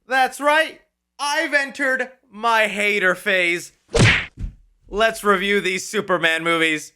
That's right, I've entered my hater phase. Let's review these Superman movies.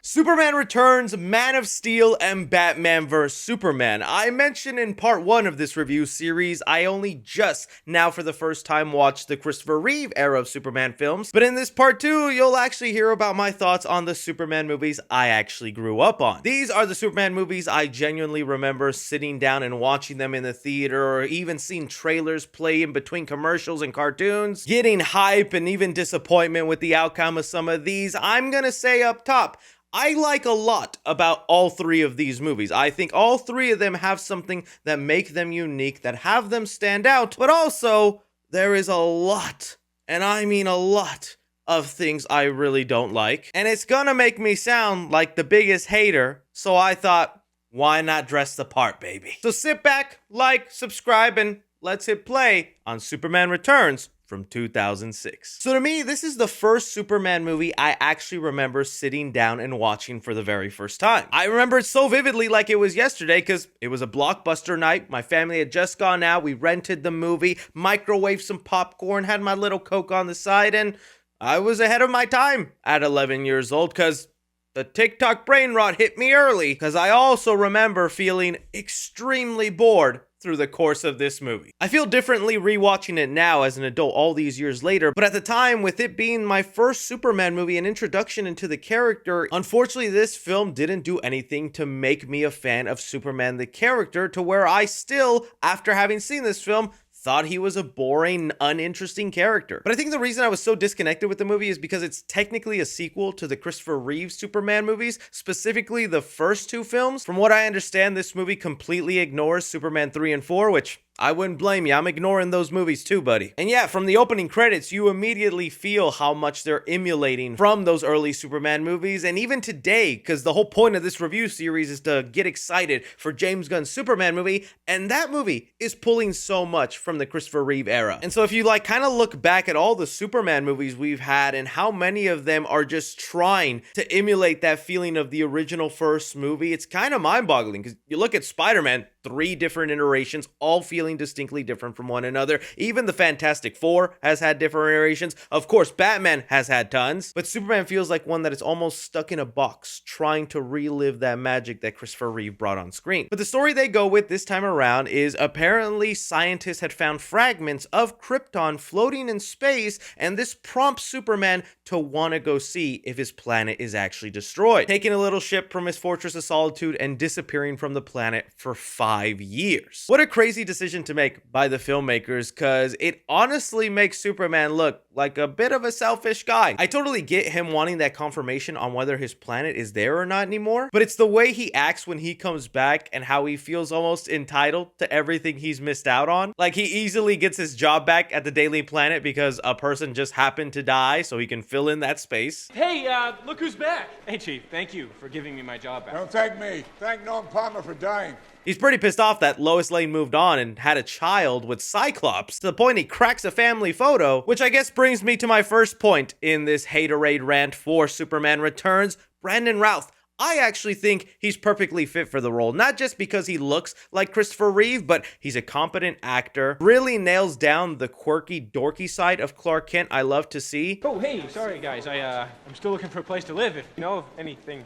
Superman Returns, Man of Steel, and Batman vs. Superman. I mentioned in part 1 of this review series, I only just now for the first time watched the Christopher Reeve era of Superman films, but in this part 2, you'll actually hear about my thoughts on the Superman movies I actually grew up on. These are the Superman movies I genuinely remember sitting down and watching them in the theater, or even seeing trailers play in between commercials and cartoons, getting hype and even disappointment with the outcome of some of these. I'm gonna say up top, I like a lot about all 3 of these movies. I think all 3 of them have something that make them unique, that have them stand out, but also there is a lot, and I mean a lot, of things I really don't like. And it's gonna make me sound like the biggest hater, so I thought, why not dress the part, baby? So sit back, like, subscribe, and let's hit play on Superman Returns from 2006. So to me, this is the first Superman movie I actually remember sitting down and watching for the very first time. I remember it so vividly like it was yesterday because it was a blockbuster night. My family had just gone out. We rented the movie, microwaved some popcorn, had my little Coke on the side, and I was ahead of my time at 11 years old because the TikTok brain rot hit me early, because I also remember feeling extremely bored through the course of this movie. I feel differently rewatching it now as an adult all these years later, but at the time, with it being my first Superman movie and introduction into the character, unfortunately this film didn't do anything to make me a fan of Superman the character, to where I still, after having seen this film, thought he was a boring, uninteresting character. But I think the reason I was so disconnected with the movie is because it's technically a sequel to the Christopher Reeve Superman movies, specifically the first 2 films. From what I understand, this movie completely ignores Superman 3 and 4, which I wouldn't blame you. I'm ignoring those movies too, buddy. And yeah, from the opening credits, you immediately feel how much they're emulating from those early Superman movies, and even today, because the whole point of this review series is to get excited for James Gunn's Superman movie, and that movie is pulling so much from the Christopher Reeve era. And so if you kind of look back at all the Superman movies we've had and how many of them are just trying to emulate that feeling of the original first movie, it's kind of mind-boggling, because you look at Spider-Man, 3 different iterations, all feeling distinctly different from one another. Even the Fantastic Four has had different iterations. Of course, Batman has had tons, but Superman feels like one that is almost stuck in a box, trying to relive that magic that Christopher Reeve brought on screen. But the story they go with this time around is apparently scientists had found fragments of Krypton floating in space, and this prompts Superman to want to go see if his planet is actually destroyed, taking a little ship from his Fortress of Solitude and disappearing from the planet for 5 years. What a crazy decision to make by the filmmakers, because it honestly makes Superman look like a bit of a selfish guy. I totally get him wanting that confirmation on whether his planet is there or not anymore, but it's the way he acts when he comes back and how he feels almost entitled to everything he's missed out on. Like, he easily gets his job back at the Daily Planet because a person just happened to die, so he can fill in that space. Hey, look who's back. Hey, Chief, thank you for giving me my job back. Don't thank me. Thank Norm Palmer for dying. He's pretty pissed off that Lois Lane moved on and had a child with Cyclops, to the point he cracks a family photo, which I guess brings me to my first point in this haterade rant for Superman Returns, Brandon Routh. I actually think he's perfectly fit for the role, not just because he looks like Christopher Reeve, but he's a competent actor, really nails down the quirky, dorky side of Clark Kent I love to see. Oh, hey, sorry guys, I'm still looking for a place to live, if you know of anything.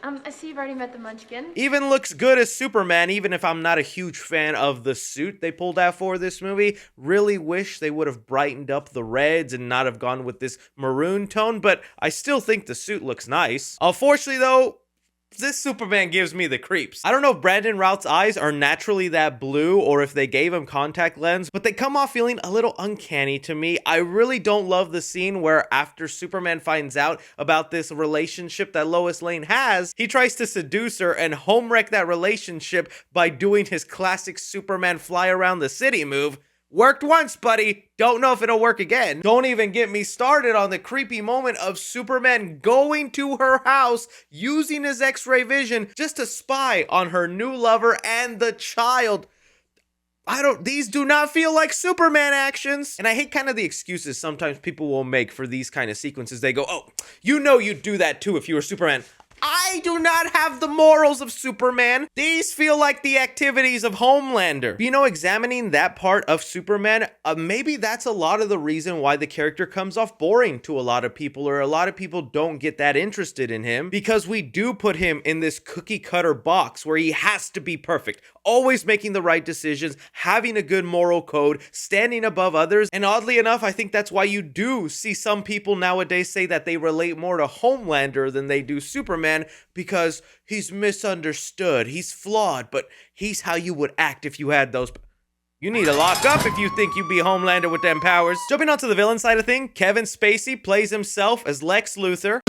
I see you've already met the Munchkin. Even looks good as Superman, even if I'm not a huge fan of the suit they pulled out for this movie. Really wish they would have brightened up the reds and not have gone with this maroon tone, but I still think the suit looks nice. Unfortunately though, this Superman gives me the creeps. I don't know if Brandon Routh's eyes are naturally that blue or if they gave him contact lens, but they come off feeling a little uncanny to me. I really don't love the scene where after Superman finds out about this relationship that Lois Lane has, he tries to seduce her and home wreck that relationship by doing his classic Superman fly around the city move. Worked once, buddy. Don't know if it'll work again. Don't even get me started on the creepy moment of Superman going to her house using his X-ray vision just to spy on her new lover and the child. These do not feel like Superman actions. And I hate kind of the excuses sometimes people will make for these kind of sequences. They go, oh, you know you'd do that too if you were Superman. I do not have the morals of Superman. These feel like the activities of Homelander. You know, examining that part of Superman, maybe that's a lot of the reason why the character comes off boring to a lot of people, or a lot of people don't get that interested in him, because we do put him in this cookie cutter box where he has to be perfect, always making the right decisions, having a good moral code, standing above others. And oddly enough, I think that's why you do see some people nowadays say that they relate more to Homelander than they do Superman, because he's misunderstood, he's flawed, but he's how you would act if you had those. You need to lock up if you think you be Homelander with them powers. Jumping onto the villain side of things, Kevin Spacey plays himself as Lex Luthor.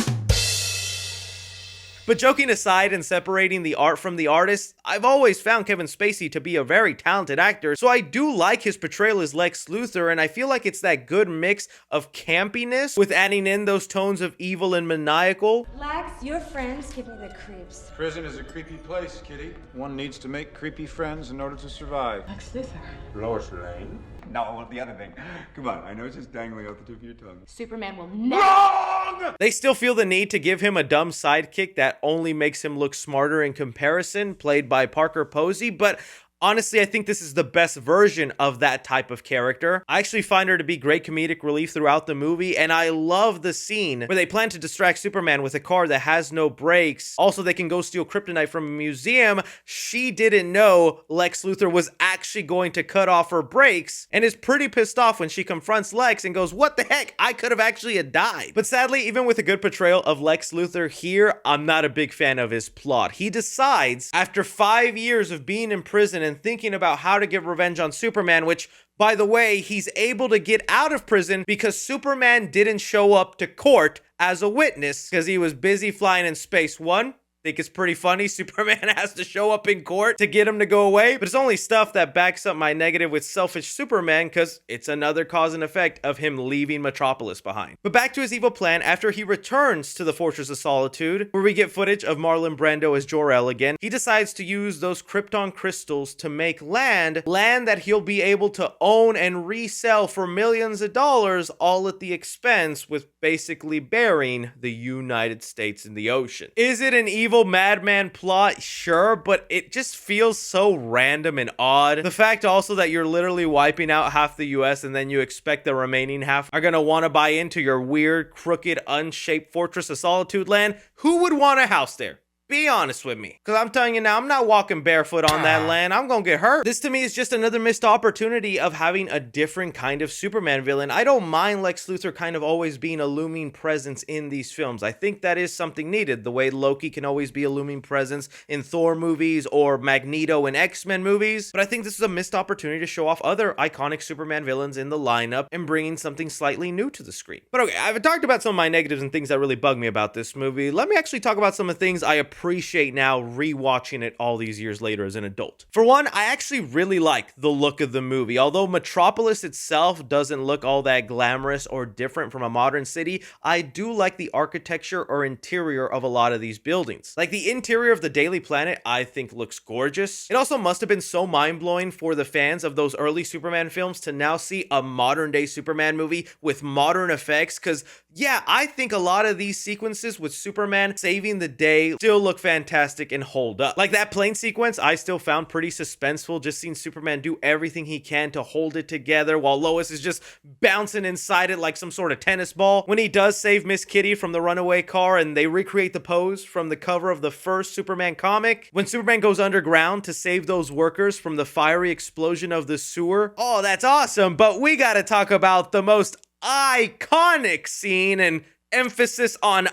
But joking aside and separating the art from the artist, I've always found Kevin Spacey to be a very talented actor, so I do like his portrayal as Lex Luthor, and I feel like it's that good mix of campiness with adding in those tones of evil and maniacal. Lex, your friends give me the creeps. Prison is a creepy place, Kitty. One needs to make creepy friends in order to survive. Lex Luthor. Lois Lane? No, the other thing. Come on, I know it's just dangling out the tip of your tongue. Superman will never. They still feel the need to give him a dumb sidekick that only makes him look smarter in comparison, played by Parker Posey, but honestly, I think this is the best version of that type of character. I actually find her to be great comedic relief throughout the movie, and I love the scene where they plan to distract Superman with a car that has no brakes. Also, they can go steal kryptonite from a museum. She didn't know Lex Luthor was actually going to cut off her brakes, and is pretty pissed off when she confronts Lex and goes, "What the heck? I could have actually died." But sadly, even with a good portrayal of Lex Luthor here, I'm not a big fan of his plot. He decides, after 5 years of being in prison and thinking about how to get revenge on Superman, which, by the way, he's able to get out of prison because Superman didn't show up to court as a witness because he was busy flying in Space One. Think it's pretty funny Superman has to show up in court to get him to go away, but it's only stuff that backs up my negative with selfish Superman, because it's another cause and effect of him leaving Metropolis behind. But back to his evil plan after he returns to the Fortress of Solitude, where we get footage of Marlon Brando as Jor-El again. He decides to use those Krypton crystals to make land that he'll be able to own and resell for millions of dollars, all at the expense with basically burying the United States in the ocean. Is it an evil madman plot? Sure, but it just feels so random and odd. The fact also that you're literally wiping out half the US and then you expect the remaining half are gonna want to buy into your weird, crooked, unshaped Fortress of Solitude land. Who would want a house there? Be honest with me. Because I'm telling you now, I'm not walking barefoot on that land. I'm gonna get hurt. This to me is just another missed opportunity of having a different kind of Superman villain. I don't mind Lex Luthor kind of always being a looming presence in these films. I think that is something needed. The way Loki can always be a looming presence in Thor movies or Magneto in X-Men movies. But I think this is a missed opportunity to show off other iconic Superman villains in the lineup and bringing something slightly new to the screen. But okay, I've talked about some of my negatives and things that really bug me about this movie. Let me actually talk about some of the things I appreciate now rewatching it all these years later as an adult. For one, I actually really like the look of the movie. Although Metropolis itself doesn't look all that glamorous or different from a modern city, I do like the architecture or interior of a lot of these buildings. Like the interior of the Daily Planet, I think looks gorgeous. It also must have been so mind-blowing for the fans of those early Superman films to now see a modern day Superman movie with modern effects, because yeah, I think a lot of these sequences with Superman saving the day still look fantastic and hold up. Like that plane sequence, I still found pretty suspenseful, just seeing Superman do everything he can to hold it together while Lois is just bouncing inside it like some sort of tennis ball. When he does save Miss Kitty from the runaway car and they recreate the pose from the cover of the first Superman comic. When Superman goes underground to save those workers from the fiery explosion of the sewer. Oh, that's awesome, but we gotta talk about the most iconic scene, and emphasis on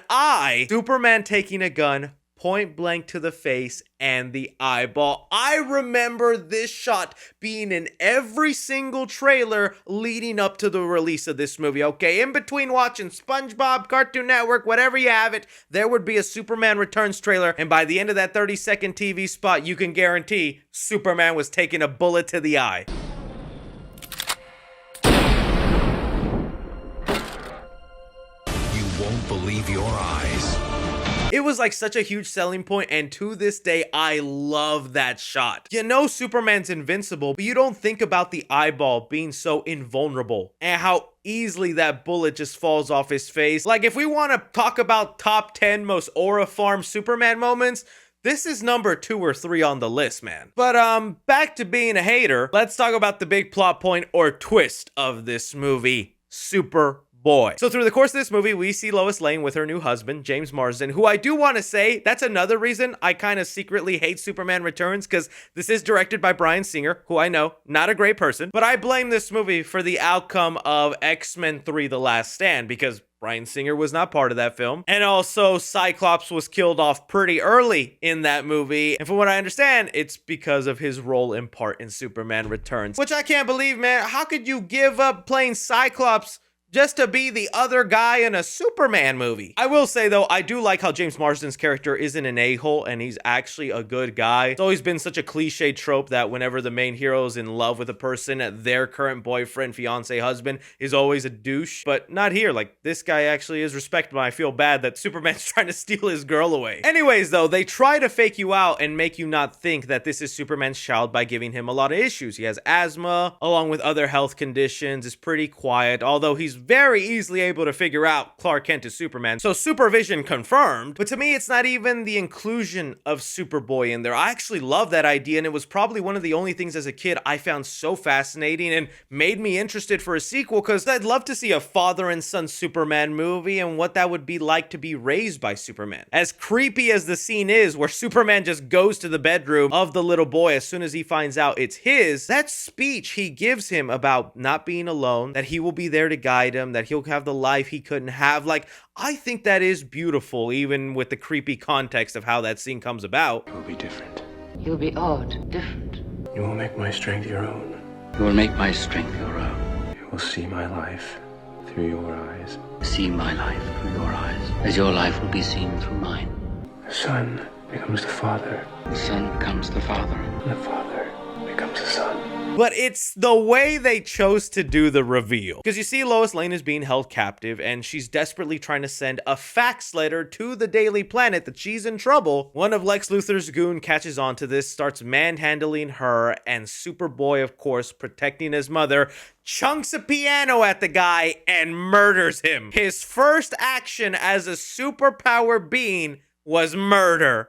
Superman taking a gun point blank to the face and the eyeball. I remember this shot being in every single trailer leading up to the release of this movie, okay? In between watching SpongeBob, Cartoon Network, whatever you have it, there would be a Superman Returns trailer, and by the end of that 30-second TV spot, you can guarantee Superman was taking a bullet to the eye. You won't believe your eyes. It was like such a huge selling point, and to this day, I love that shot. You know Superman's invincible, but you don't think about the eyeball being so invulnerable and how easily that bullet just falls off his face. Like, if we want to talk about top 10 most aura farm Superman moments, this is number 2 or 3 on the list, man. But back to being a hater, let's talk about the big plot point or twist of this movie, Superboy. So through the course of this movie, we see Lois Lane with her new husband, James Marsden, who I do want to say, that's another reason I kind of secretly hate Superman Returns, because this is directed by Bryan Singer, who I know, not a great person, but I blame this movie for the outcome of X-Men 3: The Last Stand, because Bryan Singer was not part of that film. And also, Cyclops was killed off pretty early in that movie. And from what I understand, it's because of his role in part in Superman Returns. Which I can't believe, man. How could you give up playing Cyclops just to be the other guy in a Superman movie? I will say, though, I do like how James Marsden's character isn't an a-hole and he's actually a good guy. It's always been such a cliche trope that whenever the main hero is in love with a person, their current boyfriend, fiance, husband is always a douche. But not here. Like, this guy actually is respectable. I feel bad that Superman's trying to steal his girl away. Anyways, though, they try to fake you out and make you not think that this is Superman's child by giving him a lot of issues. He has asthma, along with other health conditions, is pretty quiet, although he's very easily able to figure out Clark Kent is Superman. So supervision confirmed. But to me, it's not even the inclusion of Superboy in there. I actually love that idea, and it was probably one of the only things as a kid I found so fascinating and made me interested for a sequel, because I'd love to see a father and son Superman movie and what that would be like to be raised by Superman. As creepy as the scene is where Superman just goes to the bedroom of the little boy as soon as he finds out it's his, that speech he gives him about not being alone, that he will be there to guide him, that he'll have the life he couldn't have, like, I think that is beautiful, even with the creepy context of how that scene comes about. You will be different. You'll be odd, different. You will make my strength your own. You will make my strength your own. You will see my life through your eyes. See my life through your eyes, as your life will be seen through mine. The son becomes the father. The son becomes the father. And the father becomes the son. But it's the way they chose to do the reveal. Because you see Lois Lane is being held captive and she's desperately trying to send a fax letter to the Daily Planet that she's in trouble. One of Lex Luthor's goon catches on to this, starts manhandling her, and Superboy, of course, protecting his mother, chunks a piano at the guy and murders him. His first action as a superpower being was murder.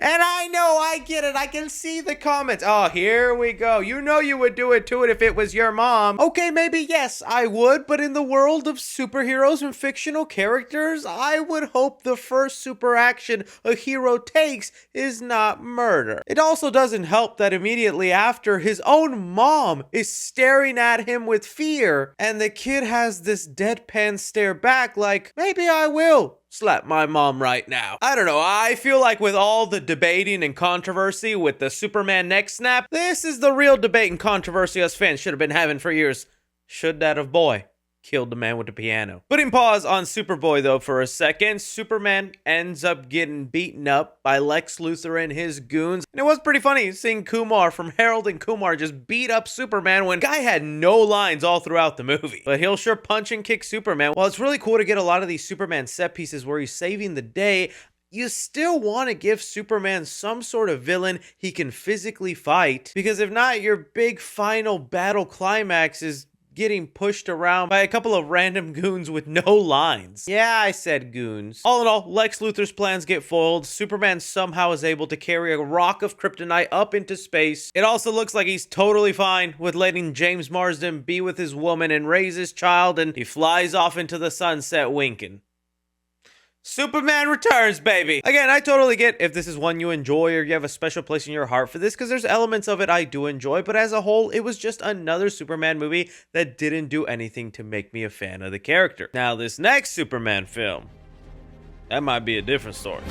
And I know, I get it. I can see the comments. Oh, here we go. You know you would do it to it if it was your mom. Okay, maybe yes, I would. But in the world of superheroes and fictional characters, I would hope the first super action a hero takes is not murder. It also doesn't help that immediately after, his own mom is staring at him with fear. And the kid has this deadpan stare back like, maybe I will slap my mom right now. I don't know, I feel like with all the debating and controversy with the Superman neck snap, this is the real debate and controversy us fans should have been having for years. Should that have boy killed the man with the piano? Putting pause on Superboy though for a second, Superman ends up getting beaten up by Lex Luthor and his goons. And it was pretty funny seeing Kumar from Harold and Kumar just beat up Superman when guy had no lines all throughout the movie. But he'll sure punch and kick Superman. While it's really cool to get a lot of these Superman set pieces where he's saving the day, you still want to give Superman some sort of villain he can physically fight. Because if not, your big final battle climax is getting pushed around by a couple of random goons with no lines. Yeah, I said goons. All in all, Lex Luthor's plans get foiled. Superman somehow is able to carry a rock of kryptonite up into space. It also looks like he's totally fine with letting James Marsden be with his woman and raise his child, and he flies off into the sunset winking. Superman Returns, baby. Again, I totally get if this is one you enjoy or you have a special place in your heart for this, because there's elements of it I do enjoy, but as a whole, it was just another Superman movie that didn't do anything to make me a fan of the character. Now, this next Superman film, that might be a different story.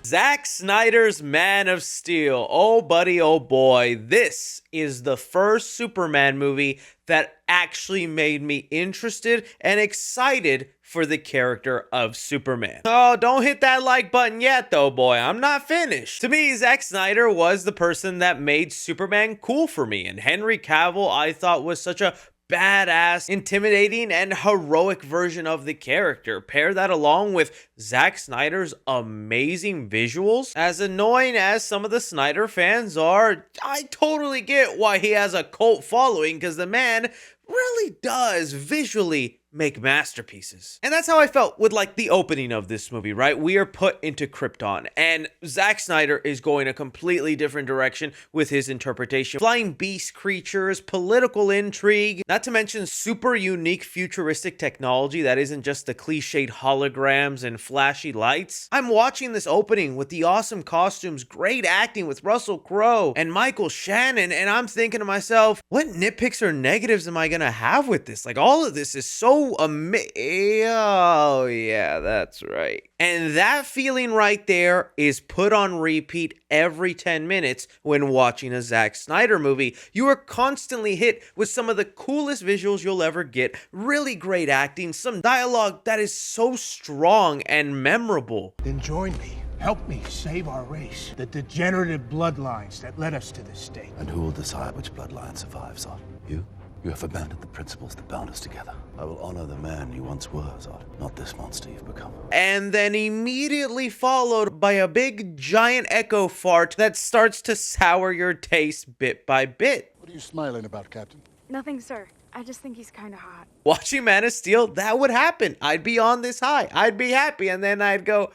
Zack Snyder's Man of Steel. Oh buddy, oh boy, this is the first Superman movie that actually made me interested and excited for the character of Superman. Oh, don't hit that like button yet though, boy. I'm not finished. To me, Zack Snyder was the person that made Superman cool for me, and Henry Cavill I thought was such a badass, intimidating, and heroic version of the character. Pair that along with Zack Snyder's amazing visuals. As annoying as some of the Snyder fans are, I totally get why he has a cult following, because the man really does visually make masterpieces. And that's how I felt with like the opening of this movie, right? We are put into Krypton and Zack Snyder is going a completely different direction with his interpretation. Flying beast creatures, political intrigue, not to mention super unique futuristic technology that isn't just the cliched holograms and flashy lights. I'm watching this opening with the awesome costumes, great acting with Russell Crowe and Michael Shannon, and I'm thinking to myself, what nitpicks or negatives am I gonna have with this? Like, all of this is so oh yeah, that's right. And that feeling right there is put on repeat every 10 minutes when watching a Zack Snyder movie. You are constantly hit with some of the coolest visuals you'll ever get, really great acting, some dialogue that is so strong and memorable. Then join me. Help me save our race, the degenerative bloodlines that led us to this state. And who will decide which bloodline survives, Zod? You? You have abandoned the principles that bound us together. I will honor the man you once were, Zod, not this monster you've become. And then immediately followed by a big giant echo fart that starts to sour your taste bit by bit. What are you smiling about, Captain? Nothing, sir. I just think he's kind of hot. Watching Man of Steel, that would happen. I'd be on this high. I'd be happy, and then I'd go,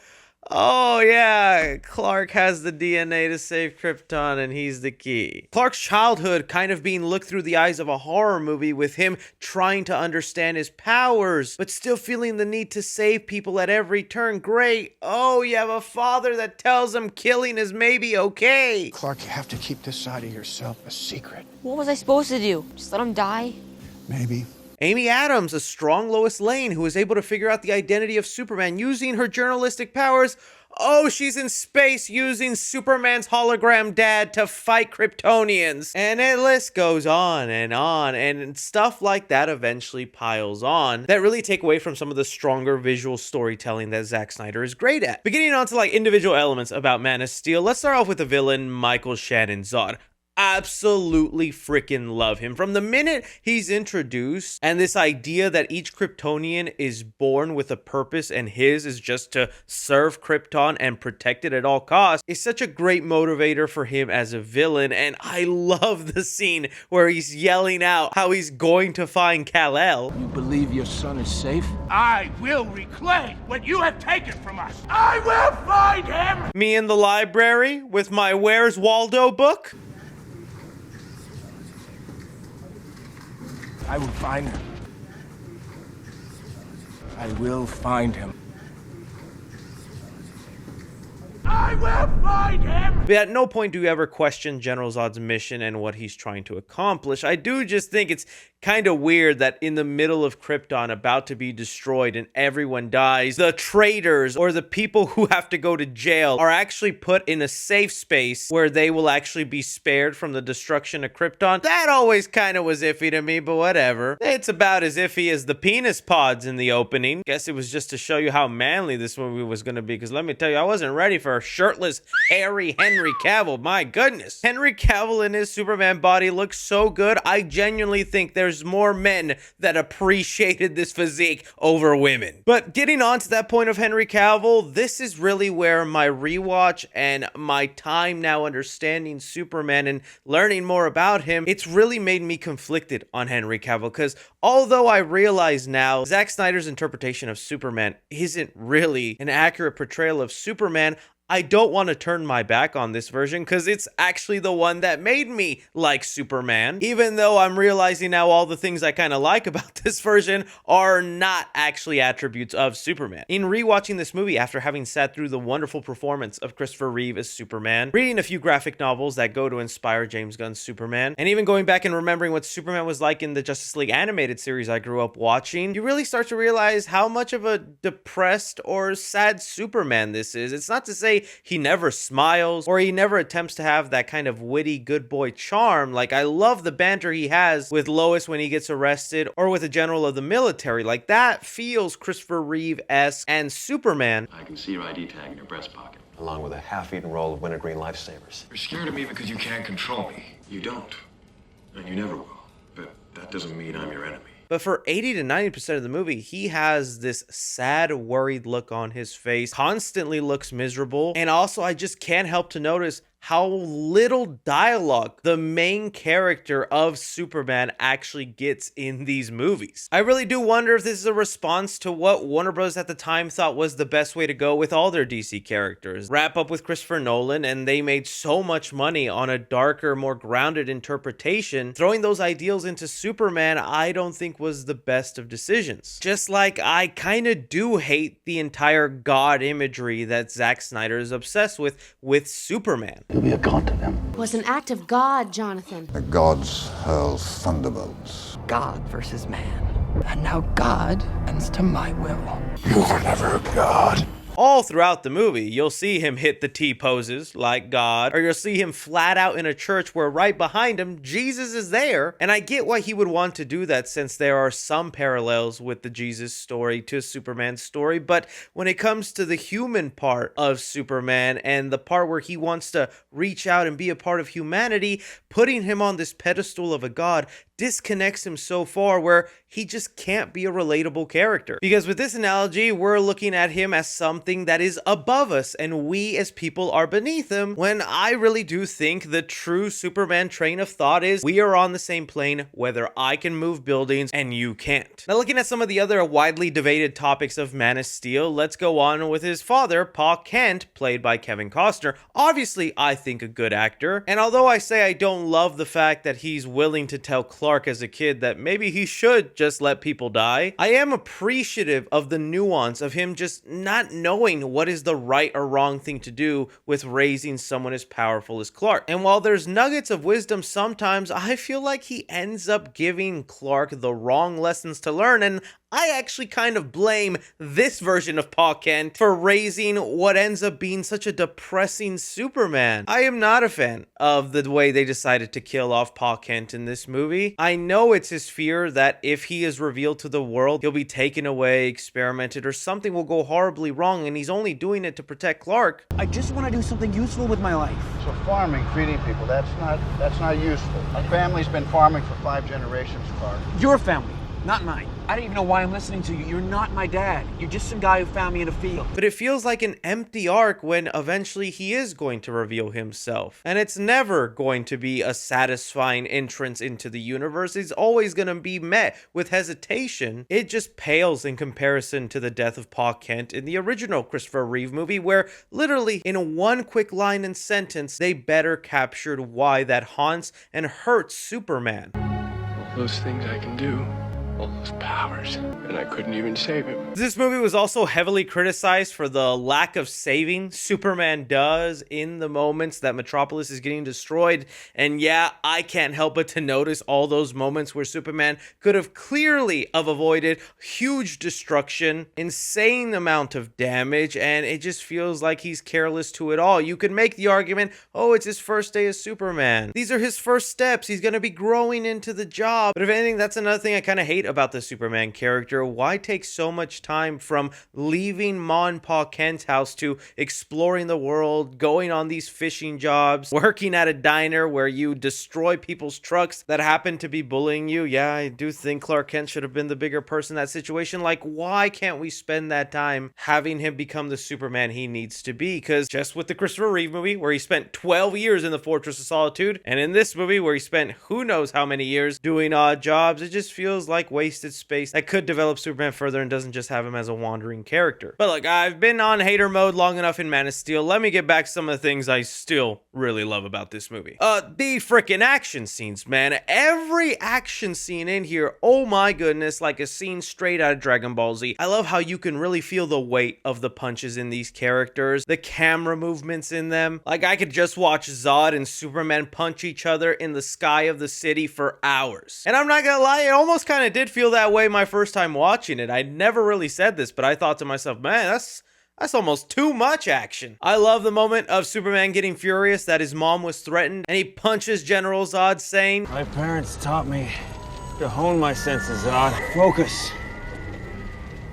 oh yeah, Clark has the DNA to save Krypton and he's the key. Clark's childhood kind of being looked through the eyes of a horror movie, with him trying to understand his powers, but still feeling the need to save people at every turn. Great. Oh, you have a father that tells him killing is maybe okay. Clark, you have to keep this side of yourself a secret. What was I supposed to do? Just let him die? Maybe. Amy Adams, a strong Lois Lane who is able to figure out the identity of Superman using her journalistic powers. Oh, she's in space using Superman's hologram dad to fight Kryptonians. And the list goes on, and stuff like that eventually piles on that really take away from some of the stronger visual storytelling that Zack Snyder is great at. Beginning on to like individual elements about Man of Steel, let's start off with the villain, Michael Shannon, Zod. Absolutely freaking love him from the minute he's introduced, and this idea that each Kryptonian is born with a purpose and his is just to serve Krypton and protect it at all costs is such a great motivator for him as a villain. And I love the scene where he's yelling out how he's going to find Kal-El. You believe your son is safe? I will reclaim what you have taken from us. I will find him! Me in the library with my Where's Waldo book. I will find him. I will find him. I will find him! But at no point do you ever question General Zod's mission and what he's trying to accomplish. I do just think it's kind of weird that in the middle of Krypton about to be destroyed and everyone dies, the traitors or the people who have to go to jail are actually put in a safe space where they will actually be spared from the destruction of Krypton. That always kind of was iffy to me, but whatever. It's about as iffy as the penis pods in the opening. Guess it was just to show you how manly this movie was going to be, because let me tell you, I wasn't ready for a shirtless, hairy Henry Cavill. My goodness. Henry Cavill in his Superman body looks so good. I genuinely think there's more men that appreciated this physique over women. But getting on to that point of Henry Cavill, this is really where my rewatch and my time now understanding Superman and learning more about him, it's really made me conflicted on Henry Cavill, because although I realize now Zack Snyder's interpretation of Superman isn't really an accurate portrayal of Superman, I don't want to turn my back on this version because it's actually the one that made me like Superman, even though I'm realizing now all the things I kind of like about this version are not actually attributes of Superman. In rewatching this movie after having sat through the wonderful performance of Christopher Reeve as Superman, reading a few graphic novels that go to inspire James Gunn's Superman, and even going back and remembering what Superman was like in the Justice League animated series I grew up watching, you really start to realize how much of a depressed or sad Superman this is. It's not to say he never smiles or he never attempts to have that kind of witty good boy charm. Like, I love the banter he has with Lois when he gets arrested or with a general of the military. Like, that feels Christopher Reeve-esque. And Superman, I can see your ID tag in your breast pocket, along with a half-eaten roll of wintergreen lifesavers. You're scared of me because you can't control me. You don't, and you never will. But that doesn't mean I'm your enemy. But for 80 to 90% of the movie, he has this sad, worried look on his face, constantly looks miserable. And also, I just can't help to notice how little dialogue the main character of Superman actually gets in these movies. I really do wonder if this is a response to what Warner Bros. At the time thought was the best way to go with all their DC characters. Wrap up with Christopher Nolan, and they made so much money on a darker, more grounded interpretation. Throwing those ideals into Superman, I don't think was the best of decisions. Just like I kind of do hate the entire God imagery that Zack Snyder is obsessed with Superman. You'll be a god to them. It was an act of God, Jonathan. The gods hurl thunderbolts. God versus man. And now God bends to my will. You were never a god. All throughout the movie, you'll see him hit the T-poses like God, or you'll see him flat out in a church where right behind him, Jesus is there. And I get why he would want to do that since there are some parallels with the Jesus story to Superman's story, but when it comes to the human part of Superman and the part where he wants to reach out and be a part of humanity, putting him on this pedestal of a god disconnects him so far where he just can't be a relatable character. Because with this analogy, we're looking at him as something that is above us and we as people are beneath him, when I really do think the true Superman train of thought is we are on the same plane whether I can move buildings and you can't. Now, looking at some of the other widely debated topics of Man of Steel, let's go on with his father, Pa Kent, played by Kevin Costner. Obviously, I think a good actor, and although I say I don't love the fact that he's willing to tell Clark as a kid that maybe he should just let people die, I am appreciative of the nuance of him just not knowing what is the right or wrong thing to do with raising someone as powerful as Clark. And while there's nuggets of wisdom sometimes, I feel like he ends up giving Clark the wrong lessons to learn, and I actually kind of blame this version of Pa Kent for raising what ends up being such a depressing Superman. I am not a fan of the way they decided to kill off Pa Kent in this movie. I know it's his fear that if he is revealed to the world, he'll be taken away, experimented, or something will go horribly wrong, and he's only doing it to protect Clark. I just want to do something useful with my life. So farming, feeding people, that's not useful. Our family's been farming for 5 generations, Clark. Your family, not mine. I don't even know why I'm listening to you. You're not my dad. You're just some guy who found me in a field. But it feels like an empty arc when eventually he is going to reveal himself. And it's never going to be a satisfying entrance into the universe. It's always going to be met with hesitation. It just pales in comparison to the death of Pa Kent in the original Christopher Reeve movie, where literally in one quick line and sentence, they better captured why that haunts and hurts Superman. All those things I can do. All those powers, and I couldn't even save him. This movie was also heavily criticized for the lack of saving Superman does in the moments that Metropolis is getting destroyed. And yeah, I can't help but to notice all those moments where Superman could have clearly avoided huge destruction, insane amount of damage, and it just feels like he's careless to it all. You could make the argument, oh, it's his first day as Superman. These are his first steps. He's going to be growing into the job. But if anything, that's another thing I kind of hate about the Superman character. Why take so much time from leaving Ma and Pa Kent's house to exploring the world, going on these fishing jobs, working at a diner where you destroy people's trucks that happen to be bullying you? Yeah, I do think Clark Kent should have been the bigger person in that situation. Like, why can't we spend that time having him become the Superman he needs to be? Because just with the Christopher Reeve movie, where he spent 12 years in the Fortress of Solitude, and in this movie where he spent who knows how many years doing odd jobs, it just feels like wasted space that could develop Superman further and doesn't just have him as a wandering character. But look, I've been on hater mode long enough in Man of Steel. Let me get back to some of the things I still really love about this movie. The freaking action scenes, man. Every action scene in here, oh my goodness, like a scene straight out of Dragon Ball Z. I love how you can really feel the weight of the punches in these characters, the camera movements in them. Like, I could just watch Zod and Superman punch each other in the sky of the city for hours. And I'm not gonna lie, it almost kind of did feel that way my first time watching it. I never really said this, but I thought to myself, man, that's almost too much action. I love the moment of Superman getting furious that his mom was threatened and he punches General Zod, saying, my parents taught me to hone my senses, Zod. Focus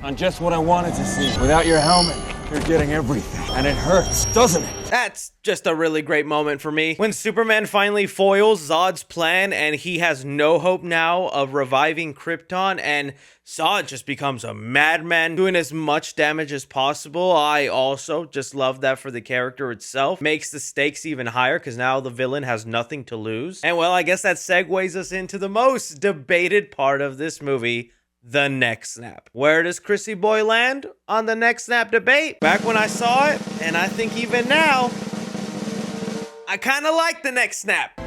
on just what I wanted to see. Without your helmet, You're getting everything, and it hurts, doesn't it? That's just a really great moment for me. When Superman finally foils Zod's plan and he has no hope now of reviving Krypton and Zod just becomes a madman doing as much damage as possible. I also just love that for the character itself. Makes the stakes even higher because now the villain has nothing to lose. And well, I guess that segues us into the most debated part of this movie, the neck snap. Where does Chrissy Boy land on the neck snap debate? Back when I saw it, and I think even now, I kind of like the neck snap.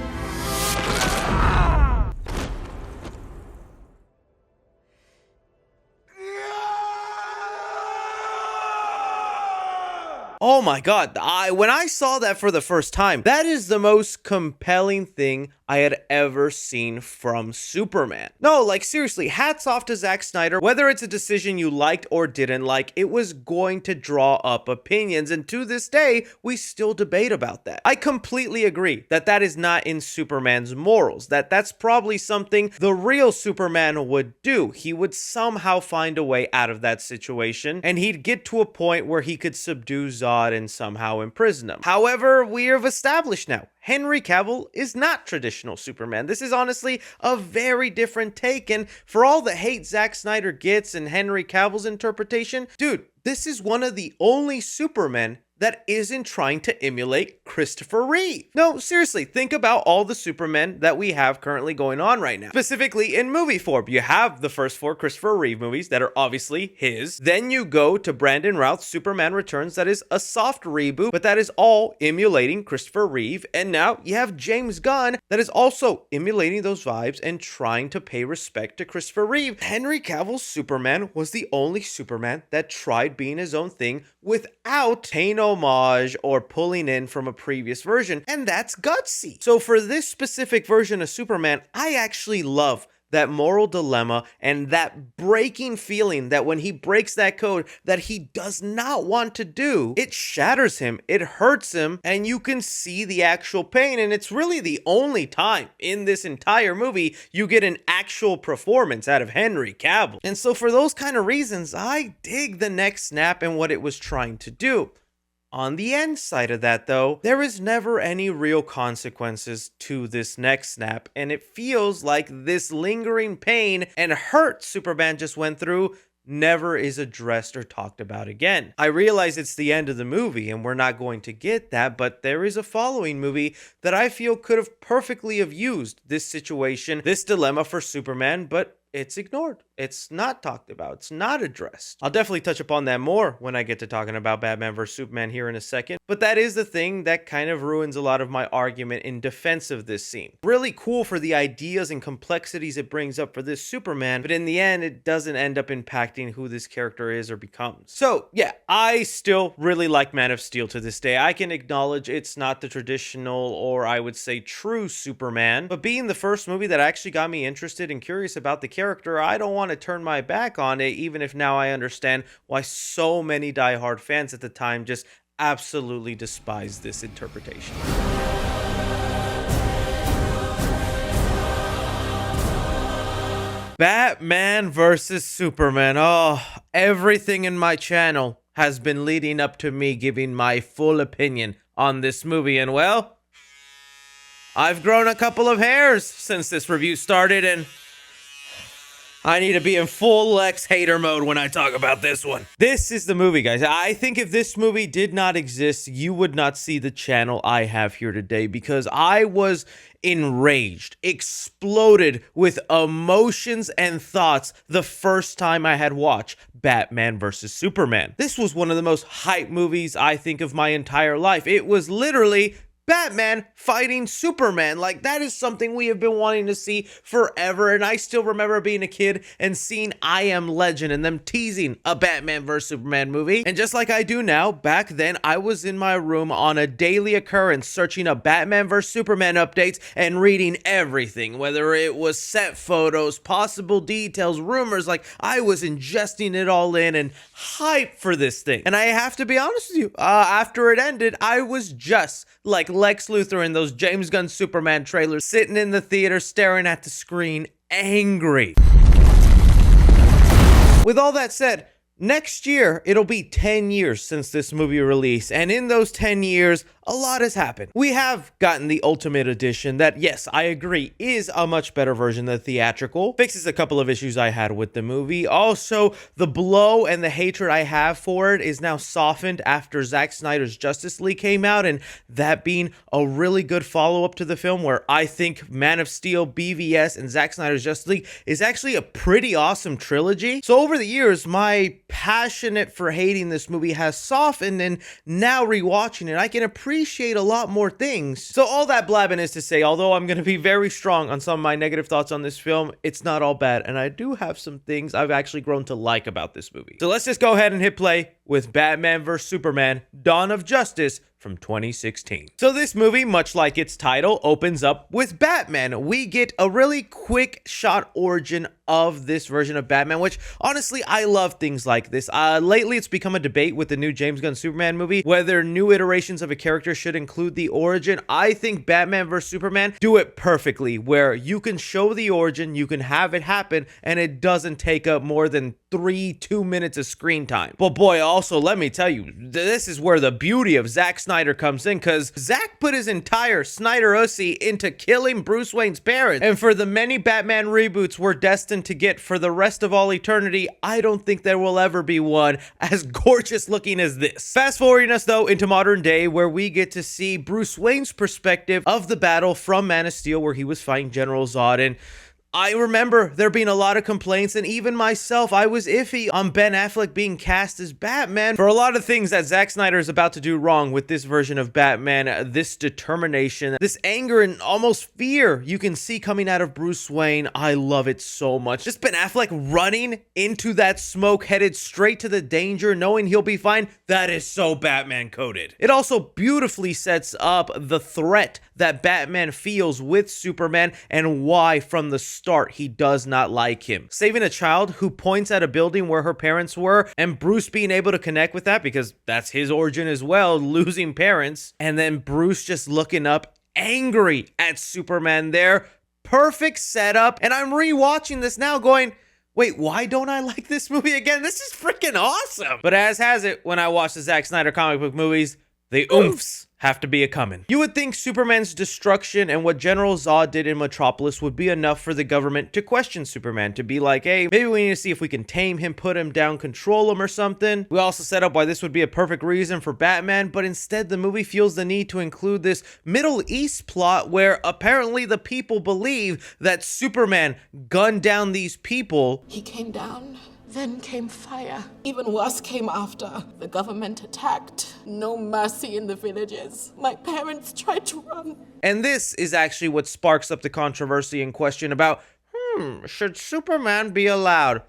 Oh my god, when I saw that for the first time, that is the most compelling thing I had ever seen from Superman. No, like seriously, hats off to Zack Snyder. Whether it's a decision you liked or didn't like, it was going to draw up opinions, and to this day, we still debate about that. I completely agree that that is not in Superman's morals, that's probably something the real Superman would do. He would somehow find a way out of that situation, and he'd get to a point where he could subdue Zod and somehow imprison him. However, we have established now, Henry Cavill is not traditional Superman. This is honestly a very different take, and for all the hate Zack Snyder gets and Henry Cavill's interpretation, dude, this is one of the only Supermen that isn't trying to emulate Christopher Reeve. No, seriously, think about all the Supermen that we have currently going on right now. Specifically in movie form, you have the first 4 Christopher Reeve movies that are obviously his. Then you go to Brandon Routh's Superman Returns, that is a soft reboot, but that is all emulating Christopher Reeve. And now you have James Gunn that is also emulating those vibes and trying to pay respect to Christopher Reeve. Henry Cavill's Superman was the only Superman that tried being his own thing without paying homage or pulling in from a previous version, and that's gutsy. So for this specific version of Superman, I actually love that moral dilemma and that breaking feeling that when he breaks that code that he does not want to do, it shatters him, it hurts him, and you can see the actual pain. And it's really the only time in this entire movie you get an actual performance out of Henry Cavill. And so for those kind of reasons, I dig the neck snap and what it was trying to do. On the end side of that, though, there is never any real consequences to this neck snap, and it feels like this lingering pain and hurt Superman just went through never is addressed or talked about again. I realize it's the end of the movie and we're not going to get that, but there is a following movie that I feel could have perfectly have used this situation, this dilemma for Superman, but it's ignored. It's not talked about. It's not addressed. I'll definitely touch upon that more when I get to talking about Batman vs. Superman here in a second. But that is the thing that kind of ruins a lot of my argument in defense of this scene. Really cool for the ideas and complexities it brings up for this Superman, but in the end, it doesn't end up impacting who this character is or becomes. So yeah, I still really like Man of Steel to this day. I can acknowledge it's not the traditional, or I would say true Superman, but being the first movie that actually got me interested and curious about the character, I don't want to turn my back on it, even if now I understand why so many diehard fans at the time just absolutely despised this interpretation. Batman versus Superman. Oh, everything in my channel has been leading up to me giving my full opinion on this movie, and well, I've grown a couple of hairs since this review started, and I need to be in full Lex hater mode when I talk about this one. This is the movie, guys. I think if this movie did not exist, you would not see the channel I have here today, because I was enraged, exploded with emotions and thoughts the first time I had watched Batman vs. Superman. This was one of the most hype movies I think of my entire life. It was literally Batman fighting Superman. Like, that is something we have been wanting to see forever, and I still remember being a kid and seeing I Am Legend and them teasing a Batman vs. Superman movie. And just like I do now, back then I was in my room on a daily occurrence searching up Batman vs. Superman updates and reading everything, whether it was set photos, possible details, rumors. Like, I was ingesting it all in and hyped for this thing. And I have to be honest with you, after it ended, I was just like Lex Luthor in those James Gunn Superman trailers, sitting in the theater staring at the screen, angry. With all that said, Next year, it'll be 10 years since this movie released, and in those 10 years, a lot has happened. We have gotten the Ultimate Edition that, yes, I agree, is a much better version than the theatrical. Fixes a couple of issues I had with the movie. Also, the blow and the hatred I have for it is now softened after Zack Snyder's Justice League came out, and that being a really good follow-up to the film where I think Man of Steel, BVS, and Zack Snyder's Justice League is actually a pretty awesome trilogy. So over the years, my passionate for hating this movie has softened, and now rewatching it, I can appreciate a lot more things. So all that blabbing is to say, although I'm going to be very strong on some of my negative thoughts on this film, it's not all bad, and I do have some things I've actually grown to like about this movie. So let's just go ahead and hit play with Batman vs. Superman: Dawn of Justice from 2016. So this movie, much like its title, opens up with Batman. We get a really quick shot origin of this version of Batman, which honestly, I love things like this. Lately, it's become a debate with the new James Gunn Superman movie, whether new iterations of a character should include the origin. I think Batman vs. Superman do it perfectly, where you can show the origin, you can have it happen, and it doesn't take up more than 2 minutes of screen time. But boy, also, let me tell you, this is where the beauty of Zack Snyder comes in, because Zack put his entire Snyder-ussy into killing Bruce Wayne's parents. And for the many Batman reboots we're destined to get for the rest of all eternity, I don't think there will ever be one as gorgeous looking as this. Fast forwarding us though into modern day, where we get to see Bruce Wayne's perspective of the battle from Man of Steel, where he was fighting General Zod. And I remember there being a lot of complaints, and even myself, I was iffy on Ben Affleck being cast as Batman for a lot of things that Zack Snyder is about to do wrong with this version of Batman. This determination, this anger, and almost fear you can see coming out of Bruce Wayne. I love it so much. Just Ben Affleck running into that smoke, headed straight to the danger, knowing he'll be fine. That is so Batman coded. It also beautifully sets up the threat that Batman feels with Superman and why from the start he does not like him. Saving a child who points at a building where her parents were, and Bruce being able to connect with that because that's his origin as well, losing parents, and then Bruce just looking up angry at Superman there. Perfect setup. And I'm rewatching this now going, wait, why don't I like this movie again? This is freaking awesome. But as has it, when I watch the Zack Snyder comic book movies, the oomphs have to be a coming. You would think Superman's destruction and what General Zod did in Metropolis would be enough for the government to question Superman, to be like, hey, maybe we need to see if we can tame him, put him down, control him or something. We also set up why this would be a perfect reason for Batman, but instead the movie feels the need to include this Middle East plot where apparently the people believe that Superman gunned down these people. He came down. Then came fire. Even worse came after. The government attacked. No mercy in the villages. My parents tried to run. And this is actually what sparks up the controversy in question about, should Superman be allowed?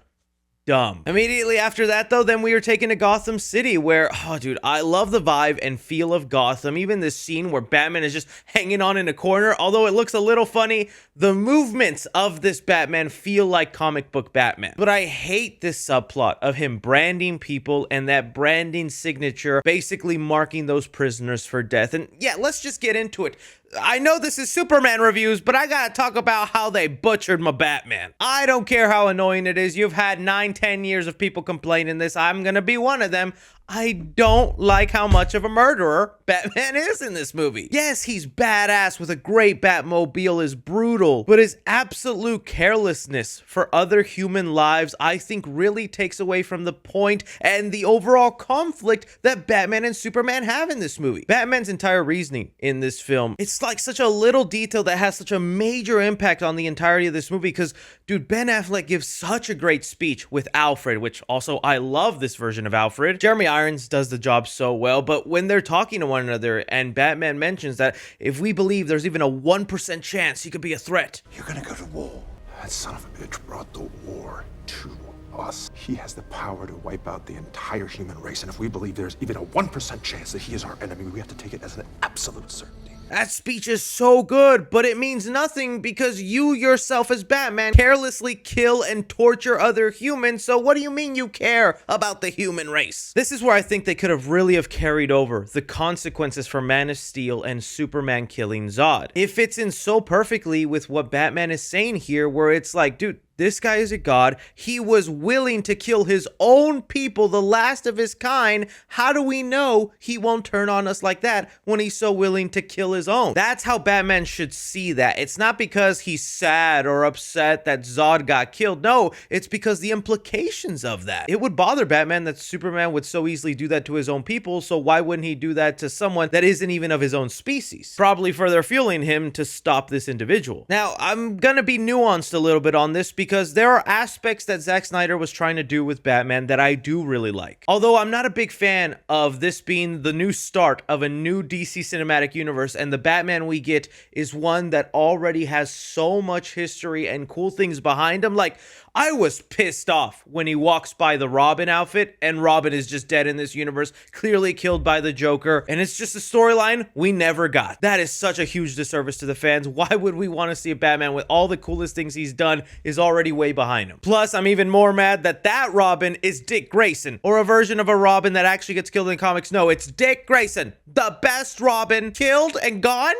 Dumb. Immediately after that though, then we were taken to Gotham City where, oh dude, I love the vibe and feel of Gotham. Even this scene where Batman is just hanging on in a corner, although it looks a little funny, the movements of this Batman feel like comic book Batman. But I hate this subplot of him branding people and that branding signature basically marking those prisoners for death. And yeah, let's just get into it. I know this is Superman reviews, but I gotta talk about how they butchered my Batman. I don't care how annoying it is. You've had 9-10 years of people complaining this. I'm gonna be one of them. I don't like how much of a murderer Batman is in this movie. Yes, he's badass with a great Batmobile, is brutal, but his absolute carelessness for other human lives, I think really takes away from the point and the overall conflict that Batman and Superman have in this movie. Batman's entire reasoning in this film, it's like such a little detail that has such a major impact on the entirety of this movie because, dude, Ben Affleck gives such a great speech with Alfred, which also I love this version of Alfred. Jeremy Irons does the job so well, but when they're talking to one another and Batman mentions that if we believe there's even a 1% chance he could be a threat. You're gonna go to war. That son of a bitch brought the war to us. He has the power to wipe out the entire human race, and if we believe there's even a 1% chance that he is our enemy, we have to take it as an absolute certainty. That speech is so good, but it means nothing because you yourself as Batman carelessly kill and torture other humans, so what do you mean you care about the human race? This is where I think they could have really have carried over the consequences for Man of Steel and Superman killing Zod. It fits in so perfectly with what Batman is saying here, where it's like, dude, This guy is a god. He was willing to kill his own people, the last of his kind. How do we know he won't turn on us like that when he's so willing to kill his own? That's how Batman should see that. It's not because he's sad or upset that Zod got killed. No, it's because the implications of that. It would bother Batman that Superman would so easily do that to his own people, so why wouldn't he do that to someone that isn't even of his own species? Probably further fueling him to stop this individual. Now, I'm gonna be nuanced a little bit on this because there are aspects that Zack Snyder was trying to do with Batman that I do really like. Although I'm not a big fan of this being the new start of a new DC cinematic universe, and the Batman we get is one that already has so much history and cool things behind him. Like, I was pissed off when he walks by the Robin outfit and Robin is just dead in this universe, clearly killed by the Joker, and it's just a storyline we never got. That is such a huge disservice to the fans. Why would we want to see a Batman with all the coolest things he's done is already way behind him? Plus, I'm even more mad that that Robin is Dick Grayson, or a version of a Robin that actually gets killed in the comics. No, it's Dick Grayson, the best Robin, killed and gone,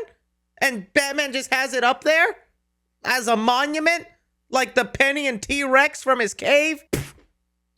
and Batman just has it up there as a monument? Like the Penny and T-Rex from his cave? Pfft.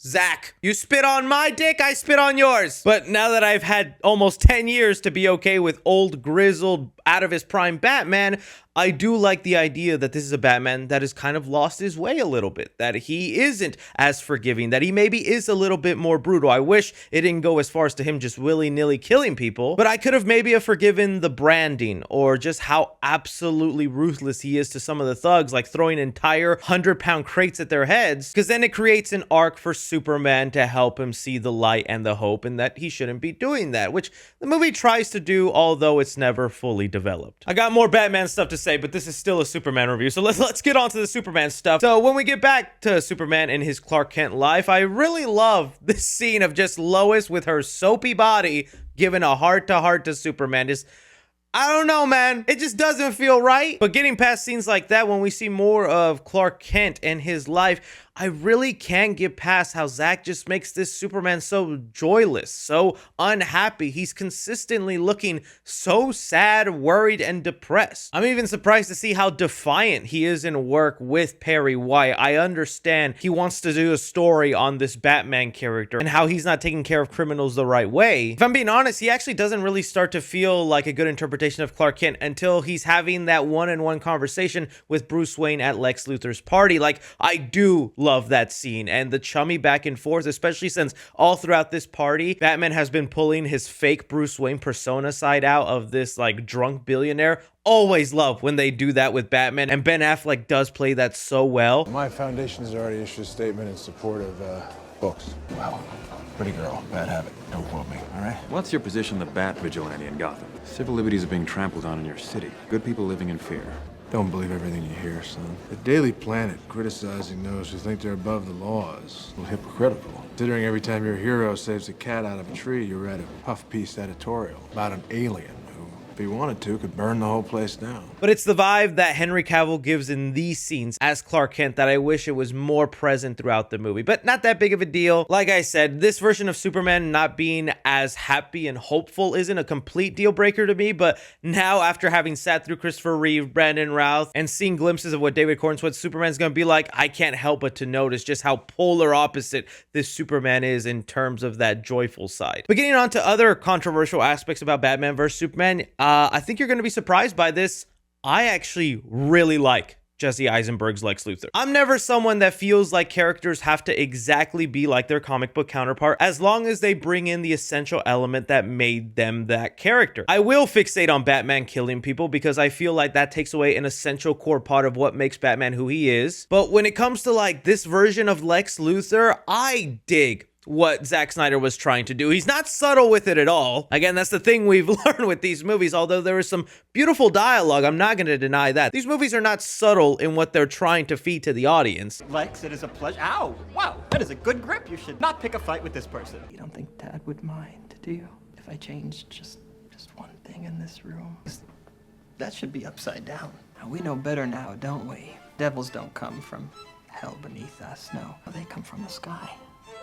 Zach, you spit on my dick, I spit on yours. But now that I've had almost 10 years to be okay with old, grizzled, out of his prime Batman, I do like the idea that this is a Batman that has kind of lost his way a little bit, that he isn't as forgiving, that he maybe is a little bit more brutal. I wish it didn't go as far as to him just willy-nilly killing people, but I could have maybe forgiven the branding or just how absolutely ruthless he is to some of the thugs, like throwing entire 100-pound crates at their heads, because then it creates an arc for Superman to help him see the light and the hope, and that he shouldn't be doing that, which the movie tries to do, although it's never fully developed. I got more Batman stuff to say, but this is still a Superman review, so let's get on to the Superman stuff. So when we get back to Superman and his Clark Kent life, I really love this scene of just Lois with her soapy body giving a heart-to-heart to Superman. Just, I don't know, man. It just doesn't feel right. But getting past scenes like that, when we see more of Clark Kent and his life, I really can't get past how Zack just makes this Superman so joyless, so unhappy. He's consistently looking so sad, worried, and depressed. I'm even surprised to see how defiant he is in work with Perry White. I understand he wants to do a story on this Batman character and how he's not taking care of criminals the right way. If I'm being honest, he actually doesn't really start to feel like a good interpretation of Clark Kent until he's having that one-on-one conversation with Bruce Wayne at Lex Luthor's party. Like, I do love that scene and the chummy back and forth, especially since all throughout this party, Batman has been pulling his fake Bruce Wayne persona side out of this like drunk billionaire. Always love when they do that with Batman, and Ben Affleck does play that so well. My foundation has already issued a statement in support of books. Well, pretty girl, bad habit. Don't quote me, all right? What's your position, the Bat Vigilante in Gotham? Civil liberties are being trampled on in your city. Good people living in fear. Don't believe everything you hear, son. The Daily Planet criticizing those who think they're above the law is a little hypocritical. Considering every time your hero saves a cat out of a tree, you read a puff piece editorial about an alien who, if he wanted to, could burn the whole place down. But it's the vibe that Henry Cavill gives in these scenes as Clark Kent that I wish it was more present throughout the movie, but not that big of a deal. Like I said, this version of Superman not being as happy and hopeful isn't a complete deal breaker to me, but now after having sat through Christopher Reeve, Brandon Routh, and seeing glimpses of what David Cornsweet's Superman's gonna be like, I can't help but to notice just how polar opposite this Superman is in terms of that joyful side. But getting on to other controversial aspects about Batman vs. Superman, I think you're gonna be surprised by this. I actually really like Jesse Eisenberg's Lex Luthor. I'm never someone that feels like characters have to exactly be like their comic book counterpart, as long as they bring in the essential element that made them that character. I will fixate on Batman killing people because I feel like that takes away an essential core part of what makes Batman who he is. But when it comes to like this version of Lex Luthor, I dig what Zack Snyder was trying to do. He's not subtle with it at all. Again, that's the thing we've learned with these movies, although there is some beautiful dialogue, I'm not going to deny that. These movies are not subtle in what they're trying to feed to the audience. Lex, it is a pleasure. Ow! Wow, that is a good grip. You should not pick a fight with this person. You don't think Dad would mind, do you? If I changed just one thing in this room? That should be upside down. We know better now, don't we? Devils don't come from hell beneath us, no. They come from the sky.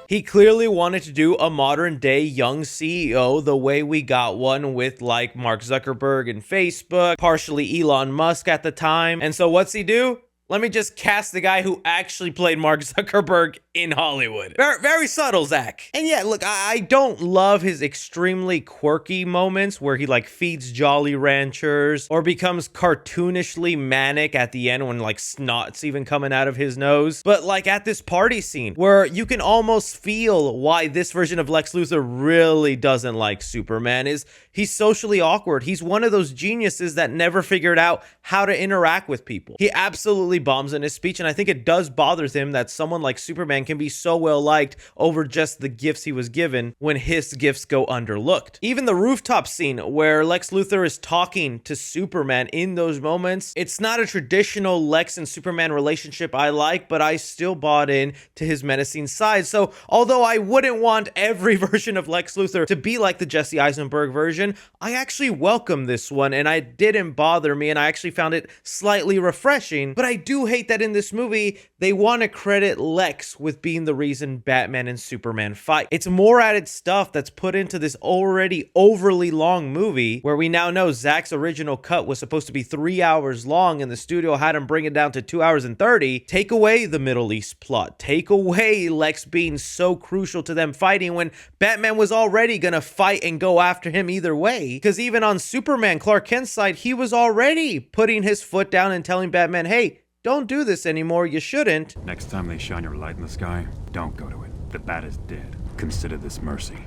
He clearly wanted to do a modern day young CEO the way we got one with like Mark Zuckerberg and Facebook, partially Elon Musk at the time. And so what's he do? Let me just cast the guy who actually played Mark Zuckerberg in Hollywood. Very, very subtle, Zach. And yeah, look, I don't love his extremely quirky moments where he like feeds Jolly Ranchers or becomes cartoonishly manic at the end when like snot's even coming out of his nose. But like at this party scene where you can almost feel why this version of Lex Luthor really doesn't like Superman is he's socially awkward. He's one of those geniuses that never figured out how to interact with people. He absolutely bombs in his speech, and I think it does bother him that someone like Superman can be so well liked over just the gifts he was given when his gifts go underlooked. Even the rooftop scene where Lex Luthor is talking to Superman in those moments, it's not a traditional Lex and Superman relationship I like, but I still bought in to his menacing side. So although I wouldn't want every version of Lex Luthor to be like the Jesse Eisenberg version, I actually welcome this one, and it didn't bother me, and I actually found it slightly refreshing. But I do hate that in this movie, they want to credit Lex with being the reason Batman and Superman fight. It's more added stuff that's put into this already overly long movie, where we now know Zack's original cut was supposed to be 3 hours long, and the studio had him bring it down to 2 hours and 30. Take away the Middle East plot. Take away Lex being so crucial to them fighting when Batman was already gonna fight and go after him either way. Because even on Superman, Clark Kent's side, he was already putting his foot down and telling Batman, hey, don't do this anymore, you shouldn't. Next time they shine your light in the sky, don't go to it. The bat is dead. Consider this mercy.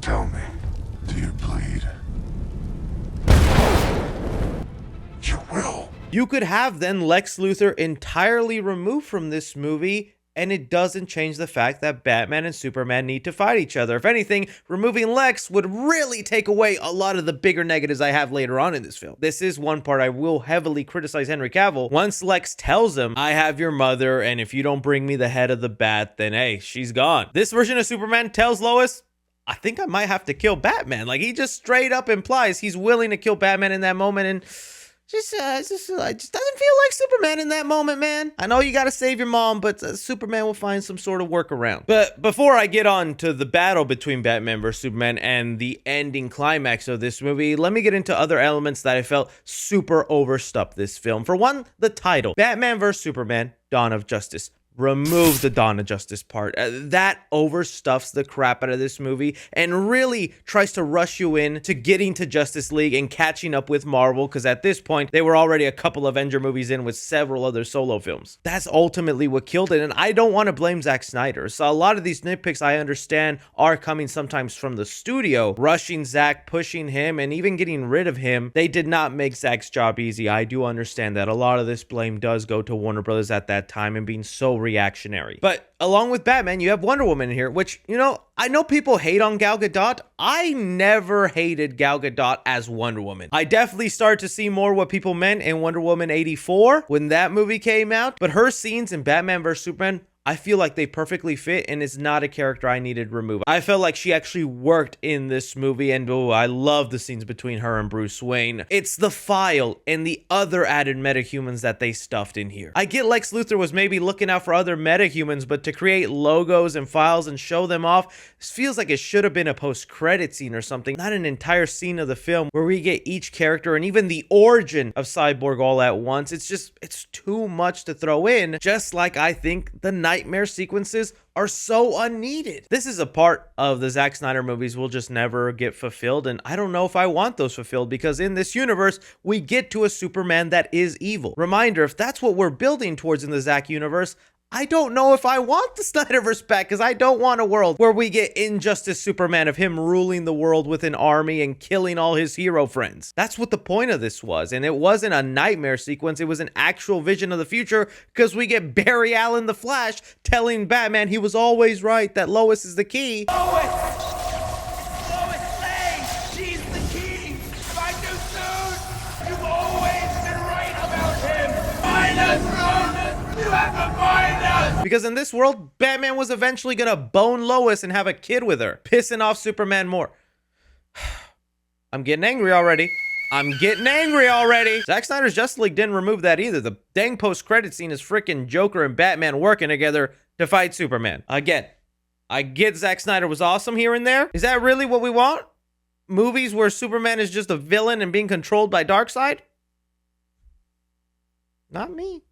Tell me, do you bleed? You will. You could have then Lex Luthor entirely removed from this movie, and it doesn't change the fact that Batman and Superman need to fight each other. If anything, removing Lex would really take away a lot of the bigger negatives I have later on in this film. This is one part I will heavily criticize Henry Cavill. Once Lex tells him, I have your mother, and if you don't bring me the head of the bat, then hey, she's gone. This version of Superman tells Lois, I think I might have to kill Batman. Like, he just straight up implies he's willing to kill Batman in that moment, and just doesn't feel like Superman in that moment, man. I know you gotta save your mom, but Superman will find some sort of workaround. But before I get on to the battle between Batman vs. Superman and the ending climax of this movie, let me get into other elements that I felt super overstuffed this film. For one, the title, Batman vs. Superman, Dawn of Justice. Remove the Dawn of Justice part. That overstuffs the crap out of this movie and really tries to rush you in to getting to Justice League and catching up with Marvel, because at this point, they were already a couple Avenger movies in with several other solo films. That's ultimately what killed it, and I don't want to blame Zack Snyder. So a lot of these nitpicks I understand are coming sometimes from the studio, rushing Zack, pushing him, and even getting rid of him. They did not make Zack's job easy. I do understand that. A lot of this blame does go to Warner Brothers at that time and being so reactionary. But along with Batman, you have Wonder Woman in here, which, you know, I know people hate on Gal Gadot. I never hated Gal Gadot as Wonder Woman. I definitely started to see more what people meant in Wonder Woman 84 when that movie came out, but her scenes in Batman vs. Superman, I feel like they perfectly fit, and it's not a character I needed removed. I felt like she actually worked in this movie, and oh, I love the scenes between her and Bruce Wayne. It's the File and the other added metahumans that they stuffed in here. I get Lex Luthor was maybe looking out for other metahumans, but to create logos and files and show them off, this feels like it should have been a post-credit scene or something, not an entire scene of the film where we get each character and even the origin of Cyborg all at once. It's too much to throw in, just like I think the nightmare sequences are so unneeded. This is a part of the Zack Snyder movies will just never get fulfilled, and I don't know if I want those fulfilled, because in this universe, we get to a Superman that is evil. Reminder, if that's what we're building towards in the Zack universe, I don't know if I want the Snyderverse back, because I don't want a world where we get Injustice Superman of him ruling the world with an army and killing all his hero friends. That's what the point of this was, and it wasn't a nightmare sequence, it was an actual vision of the future, because we get Barry Allen the Flash telling Batman he was always right, that Lois is the key. Lois Lane! She's the key! Find you soon! You've always been right about him! Find us, Ronan! You have to find us! Because in this world, Batman was eventually gonna bone Lois and have a kid with her, pissing off Superman more. I'm getting angry already. Zack Snyder's Justice League didn't remove that either. The dang post-credit scene is freaking Joker and Batman working together to fight Superman. Again, I get Zack Snyder was awesome here and there. Is that really what we want? Movies where Superman is just a villain and being controlled by Darkseid? Not me.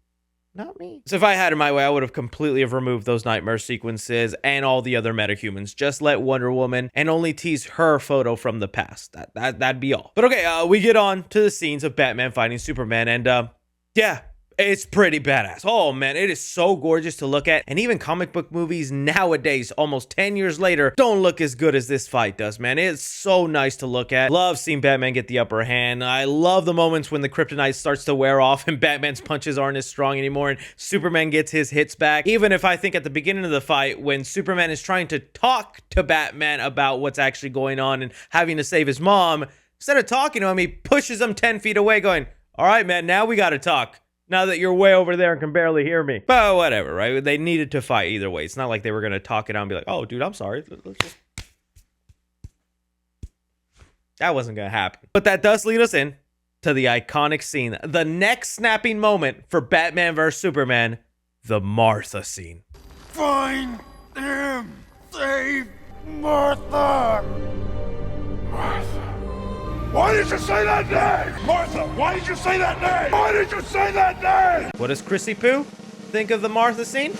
Not me. So if I had it my way, I would have completely have removed those nightmare sequences and all the other metahumans. Just let Wonder Woman and only tease her photo from the past. That'd be all. But okay, we get on to the scenes of Batman fighting Superman, and yeah, it's pretty badass. Oh man, it is so gorgeous to look at. And even comic book movies nowadays, almost 10 years later, don't look as good as this fight does, man. It's so nice to look at. Love seeing Batman get the upper hand. I love the moments when the kryptonite starts to wear off and Batman's punches aren't as strong anymore and Superman gets his hits back. Even if I think at the beginning of the fight, when Superman is trying to talk to Batman about what's actually going on and having to save his mom, instead of talking to him, he pushes him 10 feet away going, all right, man, now we gotta talk. Now that you're way over there and can barely hear me. But whatever, right? They needed to fight either way. It's not like they were going to talk it out and be like, oh, dude, I'm sorry. Let's just... That wasn't going to happen. But that does lead us in to the iconic scene. The next snapping moment for Batman vs. Superman. The Martha scene. Find him! Save Martha! Martha. Why did you say that name? Martha, why did you say that name? Why did you say that name? What does Chrissy Poo think of the Martha scene?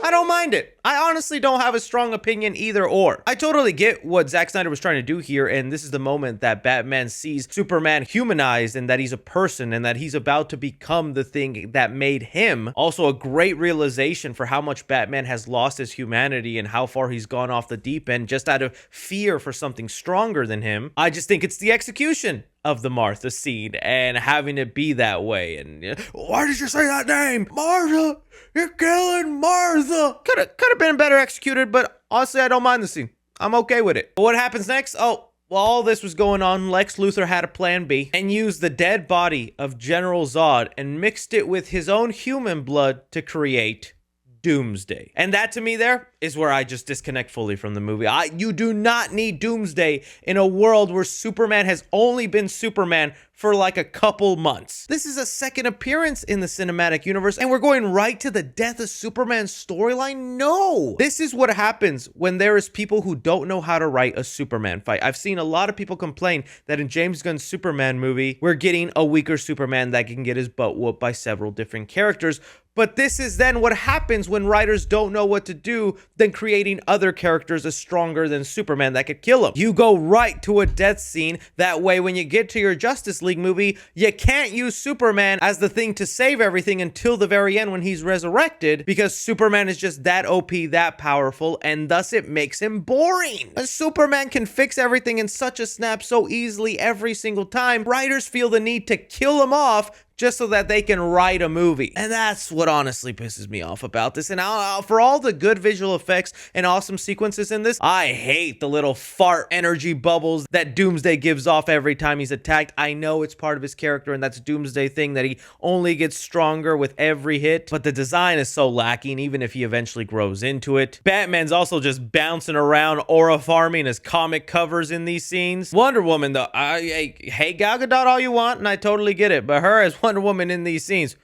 I don't mind it. I honestly don't have a strong opinion either or. I totally get what Zack Snyder was trying to do here, and this is the moment that Batman sees Superman humanized and that he's a person and that he's about to become the thing that made him. Also a great realization for how much Batman has lost his humanity and how far he's gone off the deep end just out of fear for something stronger than him. I just think it's the execution of the Martha scene and having it be that way. And why did you say that name? Martha! You're killing Martha! Could have been better executed, but honestly, I don't mind the scene. I'm okay with it. But what happens next? Oh, while all this was going on, Lex Luthor had a plan B and used the dead body of General Zod and mixed it with his own human blood to create Doomsday. And that to me there is where I just disconnect fully from the movie. You do not need Doomsday in a world where Superman has only been Superman for like a couple months. This is a second appearance in the cinematic universe and we're going right to the death of Superman's storyline? No! This is what happens when there is people who don't know how to write a Superman fight. I've seen a lot of people complain that in James Gunn's Superman movie, we're getting a weaker Superman that can get his butt whooped by several different characters. But this is then what happens when writers don't know what to do than creating other characters as stronger than Superman that could kill him. You go right to a death scene. That way, when you get to your Justice League movie, you can't use Superman as the thing to save everything until the very end when he's resurrected, because Superman is just that OP, that powerful, and thus it makes him boring. A Superman can fix everything in such a snap so easily every single time. Writers feel the need to kill him off just so that they can write a movie. And that's what honestly pisses me off about this. And for all the good visual effects and awesome sequences in this, I hate the little fart energy bubbles that Doomsday gives off every time he's attacked. I know it's part of his character and that's Doomsday thing that he only gets stronger with every hit, but the design is so lacking even if he eventually grows into it. Batman's also just bouncing around aura farming his comic covers in these scenes. Wonder Woman though, hey Gal Gadot all you want and I totally get it, but her as Wonder Woman in these scenes,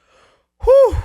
whew,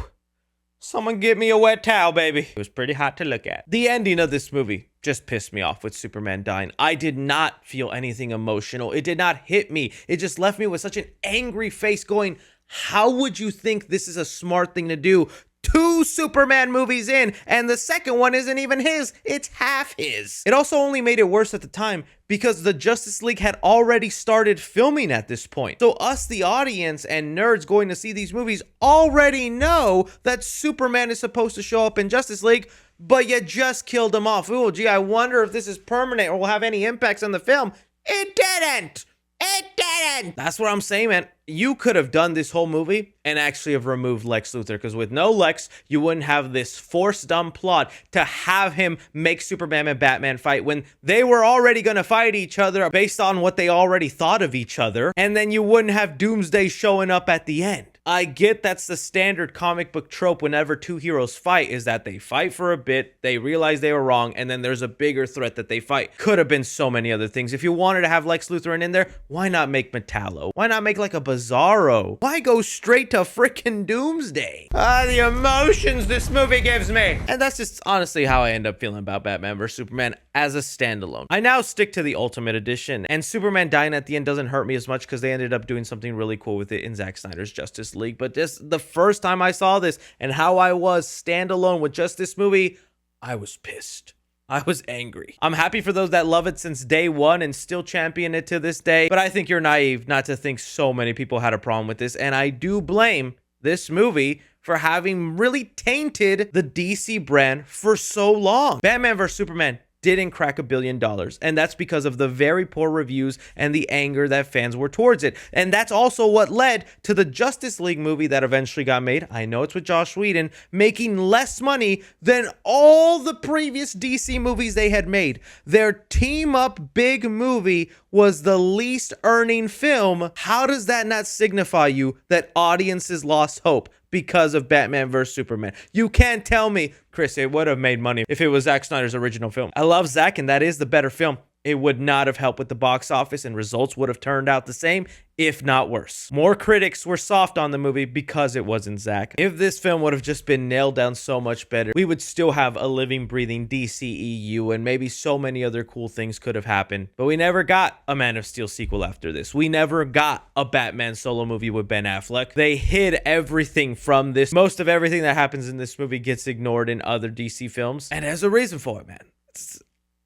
someone get me a wet towel, baby. It was pretty hot to look at. The ending of this movie just pissed me off with Superman dying. I did not feel anything emotional. It did not hit me. It just left me with such an angry face going, how would you think this is a smart thing to do? 2 Superman movies in, and the second one isn't even his, it's half his. It also only made it worse at the time because the Justice League had already started filming at this point. So us, the audience and nerds going to see these movies, already know that Superman is supposed to show up in Justice League, but you just killed him off. Oh, gee, I wonder if this is permanent or will have any impacts on the film. It didn't! It didn't! That's what I'm saying, man. You could have done this whole movie and actually have removed Lex Luthor, because with no Lex, you wouldn't have this forced dumb plot to have him make Superman and Batman fight when they were already going to fight each other based on what they already thought of each other, and then you wouldn't have Doomsday showing up at the end. I get that's the standard comic book trope whenever 2 heroes fight, is that they fight for a bit, they realize they were wrong, and then there's a bigger threat that they fight. Could have been so many other things. If you wanted to have Lex Luthor in there, why not make Metallo? Why not make like a Bizarro? Why go straight to freaking Doomsday? The emotions this movie gives me. And that's just honestly how I end up feeling about Batman vs. Superman as a standalone. I now stick to the Ultimate Edition, and Superman dying at the end doesn't hurt me as much because they ended up doing something really cool with it in Zack Snyder's Justice League. League, but just the first time I saw this and how I was standalone with just this movie, I was pissed. I was angry. I'm happy for those that love it since day one and still champion it to this day, but I think you're naive not to think so many people had a problem with this, and I do blame this movie for having really tainted the DC brand for so long. Batman vs. Superman didn't crack $1 billion, and that's because of the very poor reviews and the anger that fans were towards it. And that's also what led to the Justice League movie that eventually got made. I know it's with Joss Whedon, making less money than all the previous DC movies they had made. Their team-up big movie was the least earning film. How does that not signify you that audiences lost hope because of Batman vs. Superman? You can't tell me, Chris, it would have made money if it was Zack Snyder's original film. I love Zack, and that is the better film. It would not have helped with the box office, and results would have turned out the same, if not worse. More critics were soft on the movie because it wasn't Zack. If this film would have just been nailed down so much better, we would still have a living, breathing DCEU, and maybe so many other cool things could have happened. But we never got a Man of Steel sequel after this. We never got a Batman solo movie with Ben Affleck. They hid everything from this. Most of everything that happens in this movie gets ignored in other DC films, and there's a reason for it, man.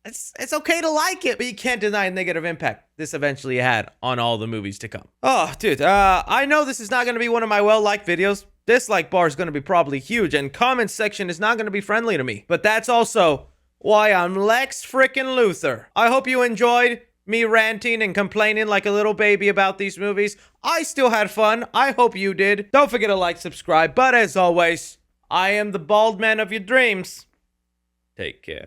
It's okay to like it, but you can't deny a negative impact this eventually had on all the movies to come. Oh, dude, I know this is not going to be one of my well-liked videos. Dislike bar is going to be probably huge, and comment section is not going to be friendly to me. But that's also why I'm Lex frickin' Luthor. I hope you enjoyed me ranting and complaining like a little baby about these movies. I still had fun. I hope you did. Don't forget to like, subscribe, but as always, I am the bald man of your dreams. Take care.